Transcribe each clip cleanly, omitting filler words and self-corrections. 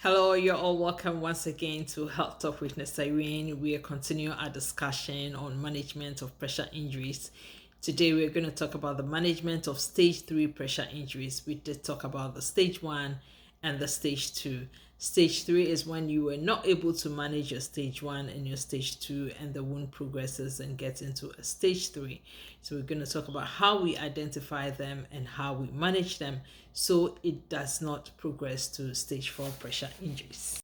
Hello, you're all welcome once again to Health Talk with Nesta Irene. We are continuing our discussion on management of pressure injuries. Today, we're going to talk about the management of stage 3 pressure injuries. We did talk about the stage 1 and the stage 2. Stage 3 is when you were not able to manage your stage 1 and your stage 2, and the wound progresses and gets into a stage 3. So, we're going to talk about how we identify them and how we manage them so it does not progress to stage 4 pressure injuries.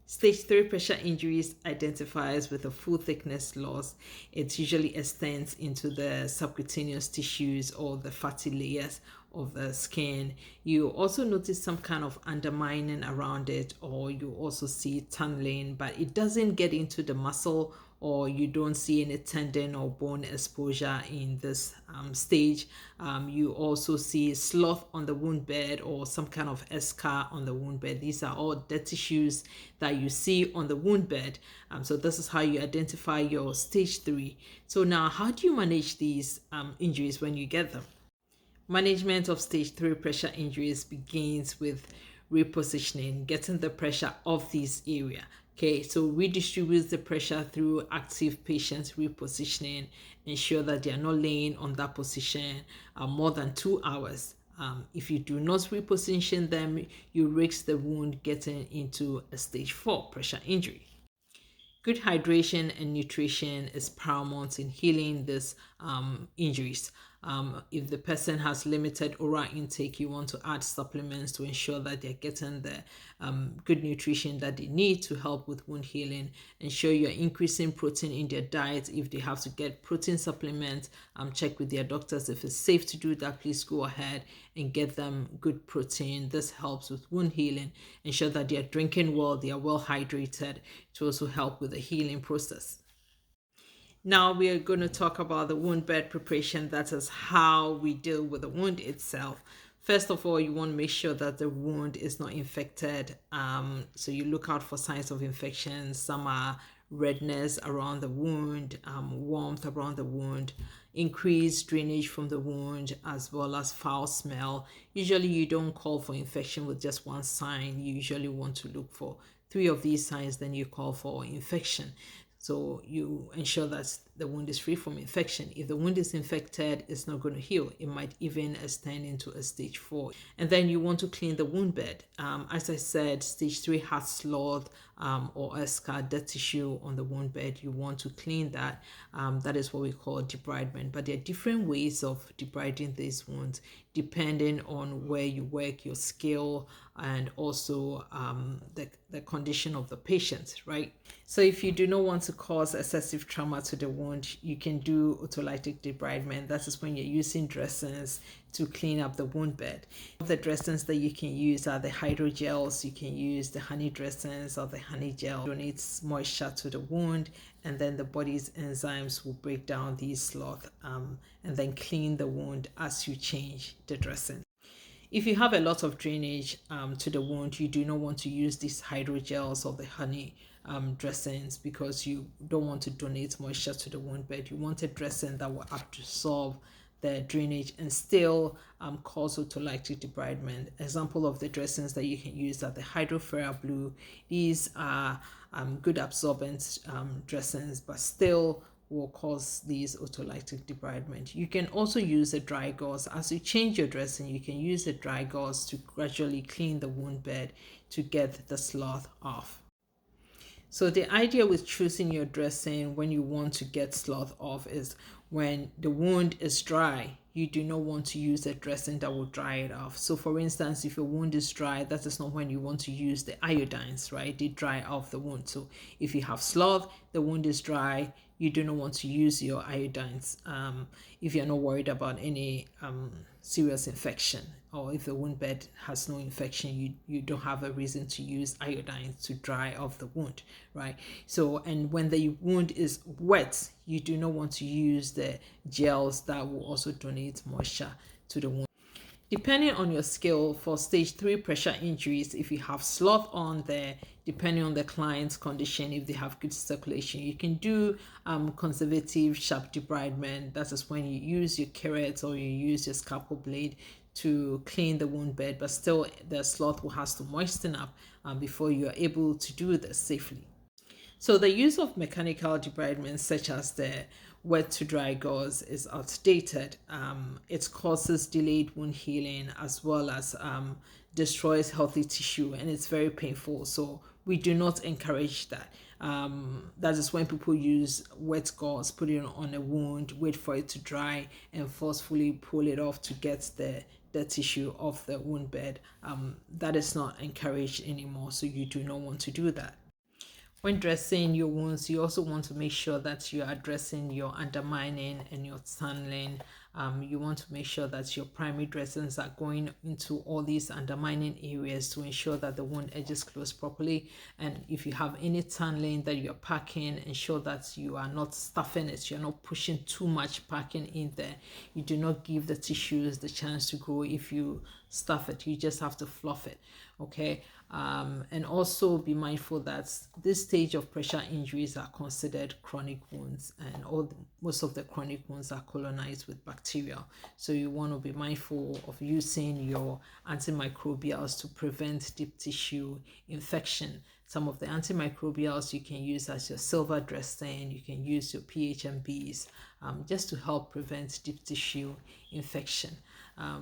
Stage 3 pressure injuries identifies with a full thickness loss. It usually extends into the subcutaneous tissues or the fatty layers of the skin. You also notice some kind of undermining around it, or you also see tunneling, but it doesn't get into the muscle, or you don't see any tendon or bone exposure in this stage. You also see slough on the wound bed or some kind of eschar on the wound bed. These are all dead tissues that you see on the wound bed. So this is how you identify your stage 3. So now, how do you manage these injuries when you get them? Management of stage 3 pressure injuries begins with repositioning, getting the pressure off this area. Okay, so redistribute the pressure through active patient repositioning. Ensure that they are not laying on that position more than 2 hours. If you do not reposition them, you risk the wound getting into a stage 4 pressure injury. Good hydration and nutrition is paramount in healing these injuries. If the person has limited oral intake, you want to add supplements to ensure that they're getting the good nutrition that they need to help with wound healing. Ensure you're increasing protein in their diet. If they have to get protein supplements, check with their doctors. If it's safe to do that, please go ahead and get them good protein. This helps with wound healing. Ensure that they are drinking well, they are well hydrated to also help with the healing process. Now we are going to talk about the wound bed preparation. That is how we deal with the wound itself. First of all, you want to make sure that the wound is not infected. So you look out for signs of infection. Some are redness around the wound, warmth around the wound, increased drainage from the wound, as well as foul smell. Usually you don't call for infection with just one sign. You usually want to look for 3 of these signs, then you call for infection. So you ensure that the wound is free from infection. If the wound is infected, it's not going to heal. It might even extend into a stage 4. And then you want to clean the wound bed. As I said, stage 3 has slough or a scar, dead tissue on the wound bed. You want to clean that. That is what we call debridement. But there are different ways of debriding these wounds depending on where you work, your skill, and also the condition of the patient, right? So if you do not want to cause excessive trauma to the wound, you can do autolytic debridement. That is when you're using dressings to clean up the wound bed. The dressings that you can use are the hydrogels. You can use the honey dressings or the honey gel. Donates moisture to the wound, and then the body's enzymes will break down these slough and then clean the wound as you change the dressing. If you have a lot of drainage to the wound, you do not want to use these hydrogels or the honey dressings because you don't want to donate moisture to the wound bed. You want a dressing that will absorb the drainage and still cause autolytic debridement. Example of the dressings that you can use are the Hydrofera Blue. These are good absorbent dressings, but still will cause these autolytic debridement. You can also use a dry gauze. As you change your dressing, you can use a dry gauze to gradually clean the wound bed to get the slough off. So the idea with choosing your dressing when you want to get slough off is when the wound is dry, you do not want to use a dressing that will dry it off. So for instance, if your wound is dry, that is not when you want to use the iodines, right? They dry off the wound. So if you have slough, the wound is dry, you do not want to use your iodines if you're not worried about any serious infection, or if the wound bed has no infection, you don't have a reason to use iodine to dry off the wound, right? So, and when the wound is wet, you do not want to use the gels that will also donate moisture to the wound. Depending on your skill for stage 3 pressure injuries, if you have slough on there, depending on the client's condition, if they have good circulation, you can do conservative sharp debridement. That is when you use your carrot or you use your scalpel blade to clean the wound bed, but still the sloth will has to moisten up before you are able to do this safely. So the use of mechanical debridement such as the wet to dry gauze is outdated. It causes delayed wound healing as well as destroys healthy tissue, and it's very painful. So we do not encourage that. That is when people use wet gauze, put it on a wound, wait for it to dry, and forcefully pull it off to get the tissue off the wound bed. That is not encouraged anymore, so you do not want to do that. When dressing your wounds, you also want to make sure that you are addressing your undermining and your tunneling. You want to make sure that your primary dressings are going into all these undermining areas to ensure that the wound edges close properly. And if you have any tunneling that you're packing, ensure that you are not stuffing it. You're not pushing too much packing in there. You do not give the tissues the chance to grow if you stuff it. You just have to fluff it. Okay. And also be mindful that this stage of pressure injuries are considered chronic wounds, and most of the chronic wounds are colonized with bacteria. So you want to be mindful of using your antimicrobials to prevent deep tissue infection. Some of the antimicrobials you can use as your silver dressing, you can use your PHMBs just to help prevent deep tissue infection. A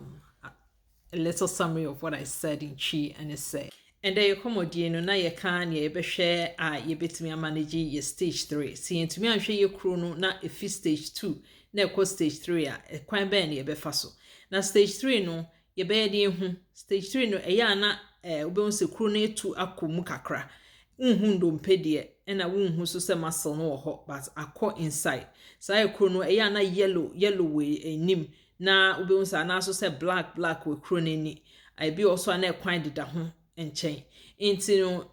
little summary of what I said in Chi and Essay. And then you come no na ye can ye be share ye betimi manage ye stage 3. See ntumi anhwe ye kro no na efi stage 2 na ekɔ stage 3 a kwan ben ye be fa so. Na stage 3 no ye be de hu. Stage 3 no eya na obe se kro no etu akomu kakra. Unhu ndompe de na wunhu so se muscle no ho but akɔ inside. Sa ye kro no eya na yellow we enim na obe se na so se black we kro no ni. I be also na kwan deda ho nkyɛn nti no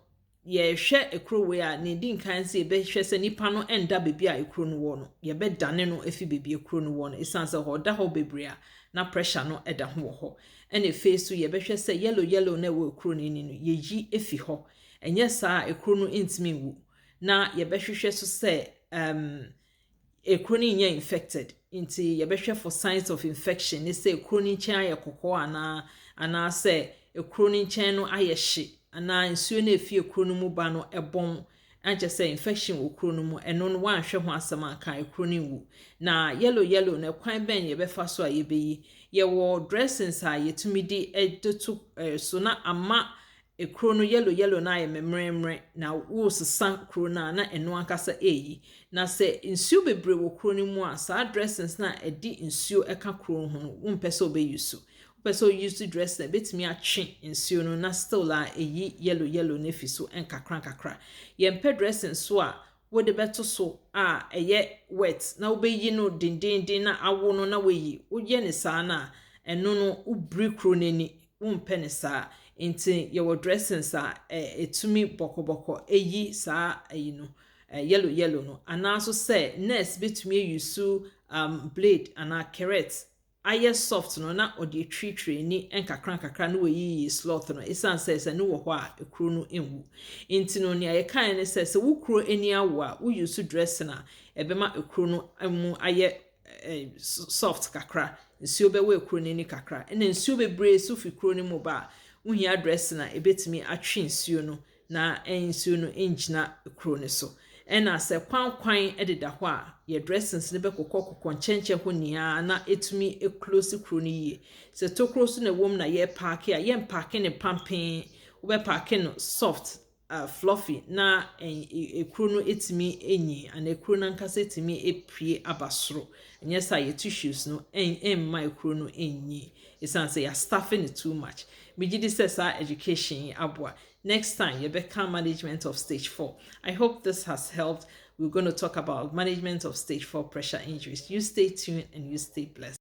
yɛhwɛ ekuro we a ne di nkan se yɛbɛhwɛ sɛ nipa no enda bebi a ekuro no wɔ no yɛbɛdane no efi bebi ekuro no wɔ no esan sɛ hɔ da hɔ bebre a na pressure no ɛda ho wɔ hɔ ɛna efe so yɛbɛhwɛ sɛ yellow na ɛwɔ ekuro no ni no yɛyi efi hɔ ɛnyɛ saa ekuro no ntimi wu na yɛbɛhwehwɛ so sɛ ekuro no nyɛ infected nti yɛbɛhwɛ for signs of infection ne sɛ ekuro no nkyɛn ayɛ kɔkɔɔ ana sɛ ekuro no nkyɛn no ayɛ hye ana nsuo na efi ekuro no mu ba no ɛbɔn ankyɛ sɛ infection wɔ ekuro no mu ɛno no wanhwɛ ho asɛm aka ekuro no wu na yellow na kwan bɛn yɛbɛfa so a yɛbɛyi yɛwɔ dressings a yɛtumi de ɛdoto so na ama ekuro no yellow na ayɛ memremre na wo sesa kuro na ɛno ankasa eyi na sɛ nsuo bebre wɔ kuro no mu a saa dressings na ɛdi nsuo ɛka kuro ho no wo mpɛ sɛ obɛyi so so used to dress na betimi atwe nsuo no na still a eyi yellow na fi so enkakra yempe dressing so a wo de beto so a eye wet na wo beyi no dindindin na awo no na weyi wo ye ne saa na eno no ubri kro nani wo mpe ne saa nti ye wo dressing sa etumi bokoboko eyi saa eyi no yellow no anaso say nurse betumi use blade ana carrot aye soft no na odi twitwe ni enkakra no weyi sloth no isan say no wo ho a ekuro no enwu nti no ne aye kan ne say wo kuro eni awo a wo use dress na ebema ekuro no amu aye soft kakra nsuo be we ekuro ni kakra ena nsuo bebre so fi kuro ni mu ba wo hia dress na ebetimi atwe nsuo no na nsuo no engina ekuro ni so ena se kwan ededa ho a ye dressings ne be kokokoko nchenkye ho nia na etumi close kro ni yie se to close na wom na ye park a ye park ne pampen wo be park no soft fluffy na ekro no etimi enyi ana ekro na nkasa etimi epie abasoro enye sa ye tissues no my ekro no enyi isan say ya stuffing it too much bigidi say sa education aboa. Next time, you become management of stage 4. I hope this has helped. We're going to talk about management of stage 4 pressure injuries. You stay tuned and you stay blessed.